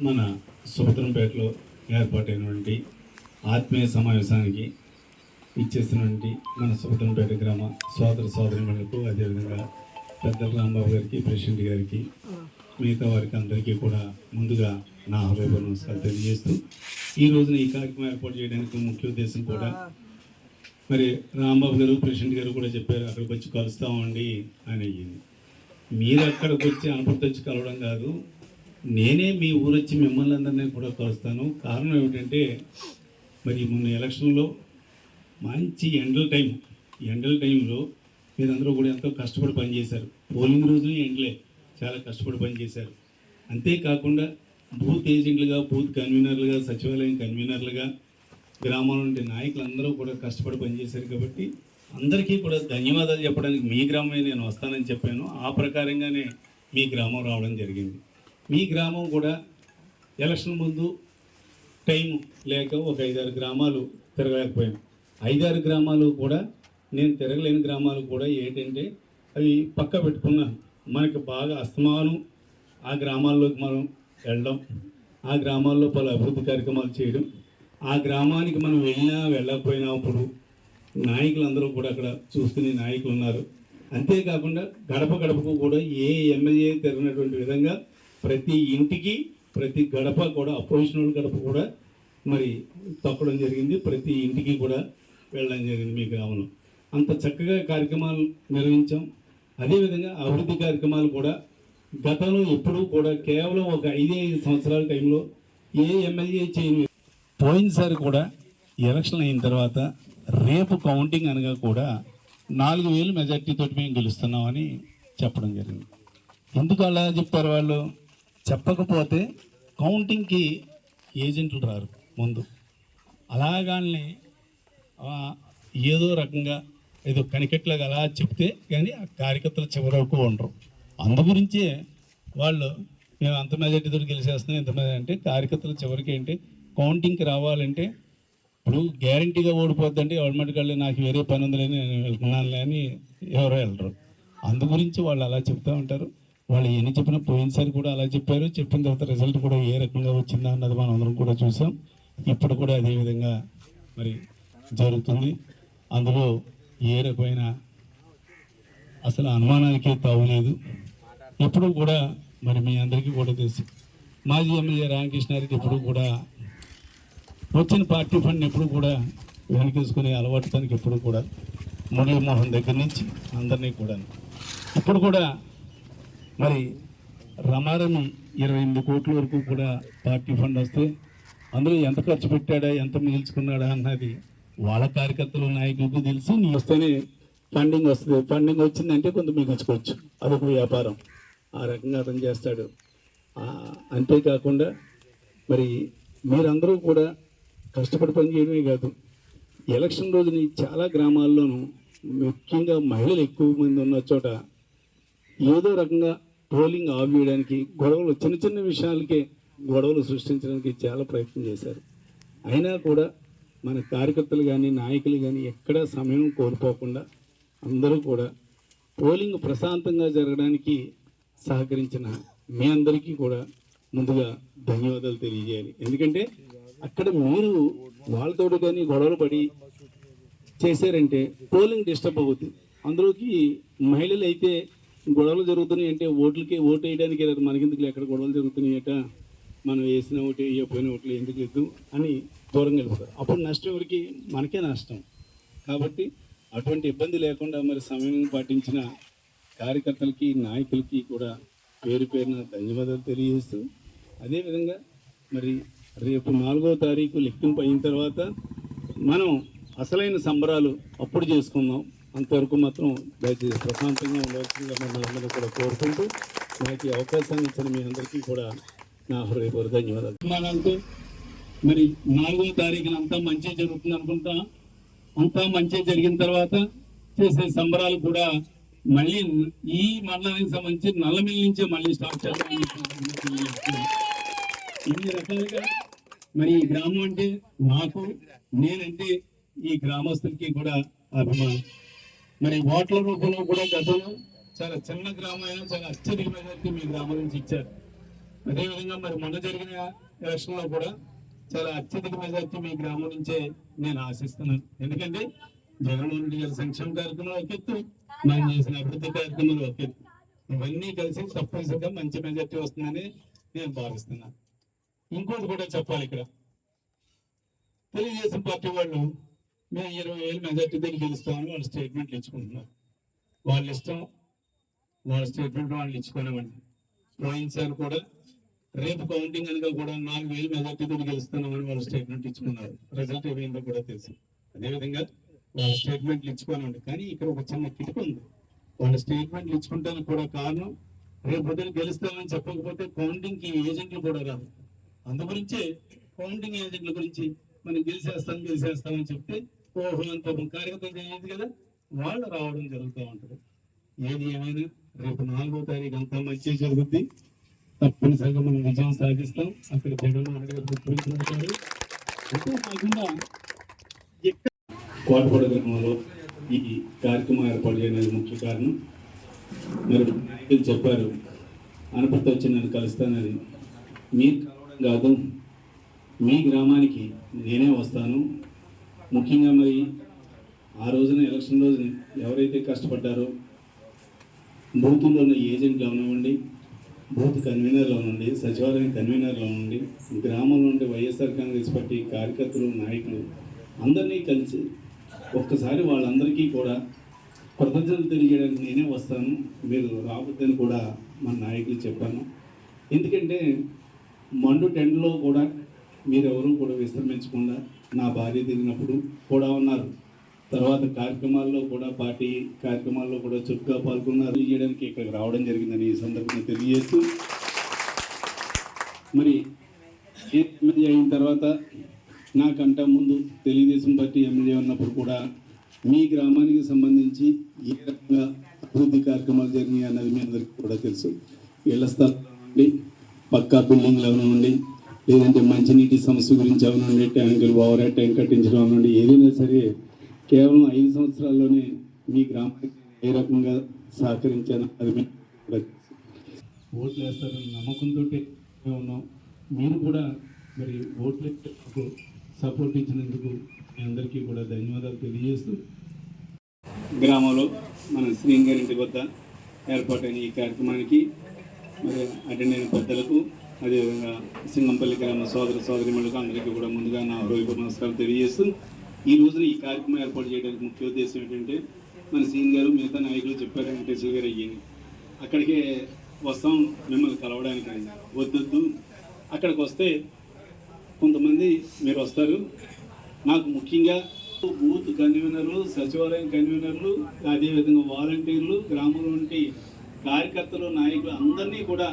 మన సుభద్రంపేటలో ఏర్పాటైనటువంటి ఆత్మీయ సమావేశానికి ఇచ్చేసినటువంటి మన సుభద్రంపేట గ్రామ సోదరులకు అదేవిధంగా పెద్దల రాంబాబు గారికి, ప్రెసిడెంట్ గారికి, మిగతా వారికి అందరికీ కూడా ముందుగా నా హృదయపూర్వక నమస్కారాలు తెలియజేస్తూ ఈ రోజున ఈ కార్యక్రమం ఏర్పాటు చేయడానికి ముఖ్య ఉద్దేశం కూడా మరి రాంబాబు గారు, ప్రెసిడెంట్ గారు కూడా చెప్పారు, అక్కడికి వచ్చి కలుస్తామండి అని. మీరు అక్కడికి వచ్చి అనుపతి వచ్చి కలవడం కాదు, నేనే మీ ఊరు వచ్చి మిమ్మల్ని అందరినీ కూడా కలుస్తాను. కారణం ఏమిటంటే మరి మొన్న ఎలక్షన్లో మంచి ఎండల టైంలో మీరందరూ కూడా ఎంతో కష్టపడి పనిచేశారు. పోలింగ్ రోజు ఎండలే చాలా కష్టపడి పనిచేశారు. అంతేకాకుండా బూత్ ఏజెంట్లుగా, బూత్ కన్వీనర్లుగా, సచివాలయం కన్వీనర్లుగా గ్రామంలో ఉండే నాయకులందరూ కూడా కష్టపడి పనిచేశారు. కాబట్టి అందరికీ కూడా ధన్యవాదాలు చెప్పడానికి మీ గ్రామమే నేను వస్తానని చెప్పాను. ఆ ప్రకారంగానే మీ గ్రామం రావడం జరిగింది. మీ గ్రామం కూడా ఎలక్షన్ ముందు టైం లేక ఒక 5-6 గ్రామాలు తిరగలేకపోయాను. 5-6 గ్రామాలు కూడా నేను తిరగలేని గ్రామాలు కూడా ఏంటంటే అవి పక్క పెట్టుకున్నాను. మనకి బాగా అస్తమానం ఆ గ్రామాల్లోకి మనం వెళ్ళడం, ఆ గ్రామాల్లో పలు అభివృద్ధి కార్యక్రమాలు చేయడం, ఆ గ్రామానికి మనం వెళ్ళకపోయినప్పుడు నాయకులందరూ కూడా అక్కడ చూసుకునే నాయకులు ఉన్నారు. అంతేకాకుండా గడపకు కూడా ఏ ఎమ్మెల్యే తిరిగినటువంటి విధంగా ప్రతి ఇంటికి, ప్రతి గడప కూడా, అపోజిషన్ గడప కూడా మరి తొక్కడం జరిగింది. ప్రతి ఇంటికి కూడా వెళ్ళడం జరిగింది మీ గ్రామంలో. అంత చక్కగా కార్యక్రమాలు నిర్వహించాం. అదేవిధంగా అభివృద్ధి కార్యక్రమాలు కూడా గతంలో ఎప్పుడూ కూడా కేవలం ఒక 5 సంవత్సరాల టైంలో ఏ ఎమ్మెల్యే చేయని, పోయినసారి కూడా ఎలక్షన్ అయిన తర్వాత రేపు కౌంటింగ్ అనగా కూడా 4,000 మెజార్టీతో మేము గెలుస్తున్నామని చెప్పడం జరిగింది. ఎందుకు అలా చెప్తారు వాళ్ళు? చెప్పకపోతే కౌంటింగ్కి ఏజెంట్లు రారు ముందు. అలాగానే ఏదో రకంగా ఏదో కనికెట్లాగా అలా చెప్తే కానీ ఆ కార్యకర్తలు చివరి వరకు ఉండరు. అందు గురించే వాళ్ళు మేము అంత మెజార్టీతో గెలిచేస్తున్నాం, ఇంత మెజార్టీ అంటే కార్యకర్తలు చివరికి ఏంటి కౌంటింగ్కి రావాలంటే ఇప్పుడు గ్యారంటీగా ఓడిపోద్దంటే గవర్నమెంట్ నాకు వేరే పని ఉందిలే నేను వెళ్తున్నానులే అని ఎవరో వెళ్ళరు. అందు గురించి వాళ్ళు అలా చెప్తూ ఉంటారు. వాళ్ళు ఎన్ని చెప్పినా పోయినసారి కూడా అలా చెప్పారు. చెప్పిన తర్వాత రిజల్ట్ కూడా ఏ రకంగా వచ్చిందా అన్నది మనం అందరం కూడా చూసాం. ఇప్పుడు కూడా అదేవిధంగా మరి జరుగుతుంది. అందులో ఏ రకమైన అసలు అనుమానానికే తావులేదు. ఎప్పుడు కూడా మరి మీ అందరికీ కూడా తెలుసు, మాజీ ఎమ్మెల్యే రామకృష్ణారెడ్డి ఎప్పుడు కూడా వచ్చిన పార్టీ ఫండ్ ఎప్పుడు కూడా వెనకేసుకునే అలవాటు తనకి ఎప్పుడు కూడా, మురళీమోహన్ దగ్గర నుంచి అందరినీ కూడా. ఇప్పుడు కూడా మరి రమారమి 28 కోట్ల వరకు కూడా పార్టీ ఫండ్ వస్తే అందులో ఎంత ఖర్చు పెట్టాడా, ఎంత మిగిల్చుకున్నాడా అన్నది వాళ్ళ కార్యకర్తలు, నాయకులకు తెలుసు. నీ వస్తేనే ఫండింగ్ వస్తుంది, ఫండింగ్ వచ్చిందంటే కొంత మిగిల్చుకోవచ్చు, అదొక వ్యాపారం. ఆ రకంగా అతను చేస్తాడు. అంతేకాకుండా మరి మీరందరూ కూడా కష్టపడి పనిచేయడమే కాదు, ఎలక్షన్ రోజుని చాలా గ్రామాల్లోనూ ముఖ్యంగా మహిళలు ఎక్కువ మంది ఉన్న చోట ఏదో రకంగా పోలింగ్ ఆపేయడానికి గొడవలు, చిన్న విషయాలకే గొడవలు సృష్టించడానికి చాలా ప్రయత్నం చేశారు. అయినా కూడా మన కార్యకర్తలు కానీ, నాయకులు కానీ ఎక్కడా సమయం కోల్పోకుండా అందరూ కూడా పోలింగ్ ప్రశాంతంగా జరగడానికి సహకరించిన మీ అందరికీ కూడా ముందుగా ధన్యవాదాలు తెలియజేయాలి. ఎందుకంటే అక్కడ మీరు వాళ్ళతో కానీ గొడవలు పడి చేశారంటే పోలింగ్ డిస్టర్బ్ అవుతుంది. అందులోకి మహిళలు అయితే గొడవలు జరుగుతున్నాయి అంటే ఓటు వేయడానికి మనకెందుకు ఎక్కడ గొడవలు జరుగుతున్నాయట, మనం వేసిన ఓటు వేయకపోయిన ఓట్లు ఎందుకు లేదు అని దూరంగా వెళ్ళిపోతారు. అప్పుడు నష్టం ఎవరికి? మనకే నష్టం. కాబట్టి అటువంటి ఇబ్బంది లేకుండా మరి సమయం పాటించిన కార్యకర్తలకి, నాయకులకి కూడా పేరున ధన్యవాదాలు తెలియజేస్తూ, అదేవిధంగా మరి రేపు 4వ తారీఖు లెక్కింపు అయిన తర్వాత మనం అసలైన సంబరాలు అప్పుడు చేసుకుందాం. అంతవరకు మాత్రం దయచేసి ప్రశాంతంగా ఉండవలసిందిగా మమ్మల్ని కూడా కోరుకుంటూ, నాకు అవకాశాన్ని ఇచ్చిన మీ అందరికీ కూడా నా హృదయపూర్వక ధన్యవాదాలు. మరి 4వ తారీఖున అంతా మంచి జరుగుతుంది అనుకుంటా. అంతా మంచి జరిగిన తర్వాత చేసే సంబరాలు కూడా మళ్ళీ ఈ మండలానికి సంబంధించి నల్లమిల్లి నుంచే మళ్ళీ స్టార్ట్ చేద్దాం. ఇన్ని రకాలుగా మరి ఈ గ్రామం అంటే నాకు, నేనంటే ఈ గ్రామస్తులకి కూడా అభిమానం. మరి ఓట్ల రూపంలో కూడా గతంలో చాలా చిన్న గ్రామం అయినా చాలా అత్యధిక మెజార్టీ మీ గ్రామం నుంచి ఇచ్చారు. అదేవిధంగా మరి మొన్న జరిగిన ఎలక్షన్ లో కూడా చాలా అత్యధిక మెజార్టీ మీ గ్రామం నుంచే నేను ఆశిస్తున్నాను. ఎందుకంటే జగన్మోహన్ రెడ్డి గారి సంక్షేమ కార్యక్రమాలు ఒక ఎత్తు, మనం చేసిన అభివృద్ధి కార్యక్రమాలు ఒక ఎత్తు, ఇవన్నీ కలిసి తప్పనిసరిగా మంచి మెజార్టీ వస్తుందని నేను భావిస్తున్నాను. ఇంకోటి కూడా చెప్పాలి, ఇక్కడ తెలుగుదేశం పార్టీ వాళ్ళు మేము 20,000 మెజార్టీతో గెలుస్తామని వాళ్ళు స్టేట్మెంట్లు ఇచ్చుకుంటున్నారు. వాళ్ళ ఇష్టం, వాళ్ళ స్టేట్మెంట్ వాళ్ళు ఇచ్చుకోనివ్వండి. పోయినసారి కూడా రేపు కౌంటింగ్ కనుక కూడా 4,000 మెజార్టీతో గెలుస్తున్నామని వాళ్ళు స్టేట్మెంట్ ఇచ్చుకున్నారు. రిజల్ట్ ఏమైందో కూడా తెలుసు. అదేవిధంగా వాళ్ళ స్టేట్మెంట్లు ఇచ్చుకోనివ్వండి. కానీ ఇక్కడ ఒక చిన్న కిటుకు ఉంది. వాళ్ళ స్టేట్మెంట్లు ఇచ్చుకుంటానికి కూడా కారణం, రేపు పొద్దున గెలుస్తామని చెప్పకపోతే కౌంటింగ్ కి ఏజెంట్లు కూడా రాదు. అందుగురించే కౌంటింగ్ ఏజెంట్ల గురించి మనం గెలిచేస్తామని చెప్తే ఓహో అంత కార్యకర్తలు చేయదు కదా, వాళ్ళు రావడం జరుగుతూ ఉంటుంది. ఏది ఏమైనా రేపు 4వ తారీఖు అంతా మంచి జరుగుద్ది. తప్పనిసరిగా మనం విజయం సాధిస్తాం. అక్కడ జగన్మోహన్ రెడ్డి గారు గుర్తించినట్టు అంతేకాకుండా కోటపడ గ్రామంలో ఈ కార్యక్రమం ఏర్పాటు చేయడానికి ముఖ్య కారణం, మరి నాయకులు చెప్పారు అనపర్తి వచ్చి నన్ను కలుస్తానని. మీరు కలవడం కాదు, మీ గ్రామానికి నేనే వస్తాను. ముఖ్యంగా మరి ఆ రోజున ఎలక్షన్ రోజున ఎవరైతే కష్టపడ్డారో బూతుల్లో ఉన్న ఏజెంట్లు అవనివ్వండి, బూత్ కన్వీనర్లు అవనండి, సచివాలయం కన్వీనర్లు అవనండి, గ్రామంలో ఉండే వైఎస్ఆర్ కాంగ్రెస్ పార్టీ కార్యకర్తలు, నాయకులు అందరినీ కలిసి ఒక్కసారి వాళ్ళందరికీ కూడా కృతజ్ఞతలు తెలియజేయడానికి నేనే వస్తాను, మీరు రావద్దని కూడా మన నాయకులు చెప్పాను. ఎందుకంటే మండు టెండ్లో కూడా మీరెవరూ కూడా విశ్రమించకుండా నా భార్య తిరిగినప్పుడు కూడా ఉన్నారు. తర్వాత కార్యక్రమాల్లో కూడా, పార్టీ కార్యక్రమాల్లో కూడా చురుగ్గా పాల్గొన్నారు. చేయడానికి ఇక్కడికి రావడం జరిగిందని ఈ సందర్భంగా తెలియజేస్తూ, మరి ఎమ్మెల్యే అయిన తర్వాత నాకంట ముందు తెలుగుదేశం పార్టీ ఎమ్మెల్యే ఉన్నప్పుడు కూడా మీ గ్రామానికి సంబంధించి ఏ రకంగా అభివృద్ధి కార్యక్రమాలు జరిగినాయి అన్నది మీ అందరికీ కూడా తెలుసు. ఇళ్ల స్థలాలు నుండి, పక్కా బిల్డింగ్లు అవనండి, లేదంటే మంచినీటి సమస్య గురించి అవనండి, ట్యాంకులు ఓవర్ హెడ్ ట్యాంక్ కట్టించడం అవనండి, ఏదైనా సరే కేవలం 5 సంవత్సరాల్లోనే మీ గ్రామానికి ఏ రకంగా సహకరించాను అది మీకు కూడా ఓట్లు వేస్తారని నమ్మకంతో మేము ఉన్నాం. మీరు కూడా మరి ఓట్లు సపోర్ట్ ఇచ్చినందుకు మీ అందరికీ కూడా ధన్యవాదాలు తెలియజేస్తూ, గ్రామంలో మన శ్రీని గారి ఇంటి వద్ద ఏర్పాటైన ఈ కార్యక్రమానికి మరి అటెండ్ అయిన పెద్దలకు, అదేవిధంగా సింగంపల్లి గ్రామ సోదరిమణులకు అందరికీ కూడా ముందుగా నా హృదయపూర్వక నమస్కారం తెలియజేస్తూ, ఈ రోజున ఈ కార్యక్రమం ఏర్పాటు చేయడానికి ముఖ్య ఉద్దేశం ఏంటంటే, మన శ్రీని గారు మిగతా నాయకులు చెప్పారు, వెంకటేశ్వర గారు అయ్యింది అక్కడికే వస్తాం మిమ్మల్ని కలవడానికి. వద్దొద్దు, అక్కడికి వస్తే కొంతమంది మీరు వస్తారు, నాకు ముఖ్యంగా బూత్ కన్వీనర్లు, సచివాలయం కన్వీనర్లు, అదేవిధంగా వాలంటీర్లు, గ్రామంలో ఉంటే కార్యకర్తలు, నాయకులు అందరినీ కూడా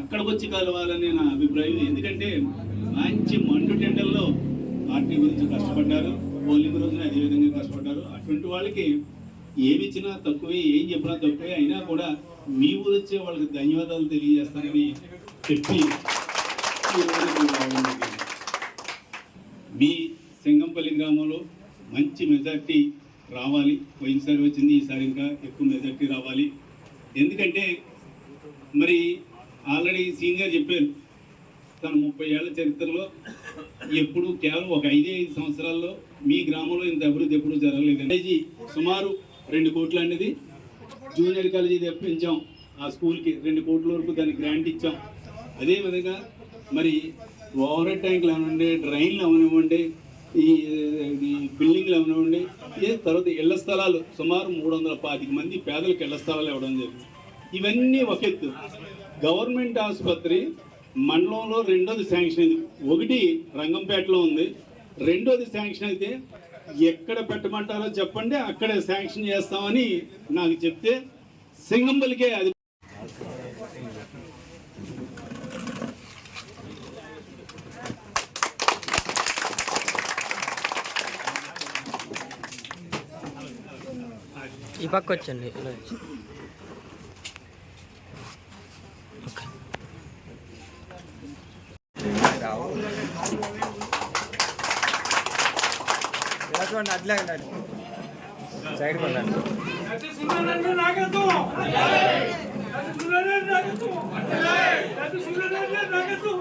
అక్కడికి వచ్చి కలవాలని నా అభిప్రాయం. ఎందుకంటే మంచి మండు టెండర్లో పార్టీ గురించి కష్టపడ్డారు, పోలింగ్ రోజున అదేవిధంగా కష్టపడ్డారు. అటువంటి వాళ్ళకి ఏమి ఇచ్చినా తక్కువే, ఏం చెప్పినా తక్కువే, అయినా కూడా మీ ఊరు వచ్చే వాళ్ళకి ధన్యవాదాలు తెలియజేస్తానని చెప్పి మీ సింగంపల్లి గ్రామంలో మంచి మెజార్టీ రావాలి. పోయినసారి వచ్చింది, ఈసారి ఇంకా ఎక్కువ మెజార్టీ రావాలి. ఎందుకంటే మరి ఆల్రెడీ సీనియర్ చెప్పారు, తన 30 ఏళ్ల చరిత్రలో ఎప్పుడు కేవలం ఒక 5 సంవత్సరాల్లో మీ గ్రామంలో ఇంత అభివృద్ధి ఎప్పుడు జరగలేదు. కాలేజీ సుమారు 2 కోట్లు అనేది జూనియర్ కాలేజీ తెప్పించాం, ఆ స్కూల్కి 2 కోట్ల వరకు దానికి గ్రాంట్ ఇచ్చాం. అదేవిధంగా మరి ఓవర్ హెడ్ ట్యాంకులు అవనివ్వండి, డ్రైన్లు అవనివ్వండి, ఈ బిల్డింగ్లు అవనివ్వండి, తర్వాత ఇళ్ల స్థలాలు సుమారు 325 మంది పేదలకు ఇళ్ల స్థలాలు ఇవ్వడం జరిగింది. ఇవన్నీ ఒక ఎత్తు. గవర్నమెంట్ ఆసుపత్రి మండలంలో 2వ శాంక్షన్ అయింది. ఒకటి రంగంపేటలో ఉంది, 2వది శాంక్షన్ అయితే ఎక్కడ పెట్టమంటారో చెప్పండి, అక్కడే శాంక్షన్ చేస్తామని నాకు చెప్తే సింగంపల్లికే అది ఈ పక్క వచ్చండి. చూడండి, అట్లే సైడ్ కొన్నాను. డాక్టర్ సూర్యనారాయణ నాయకత్వం డాక్టర్ సూర్యనారాయణ నాయకత్వం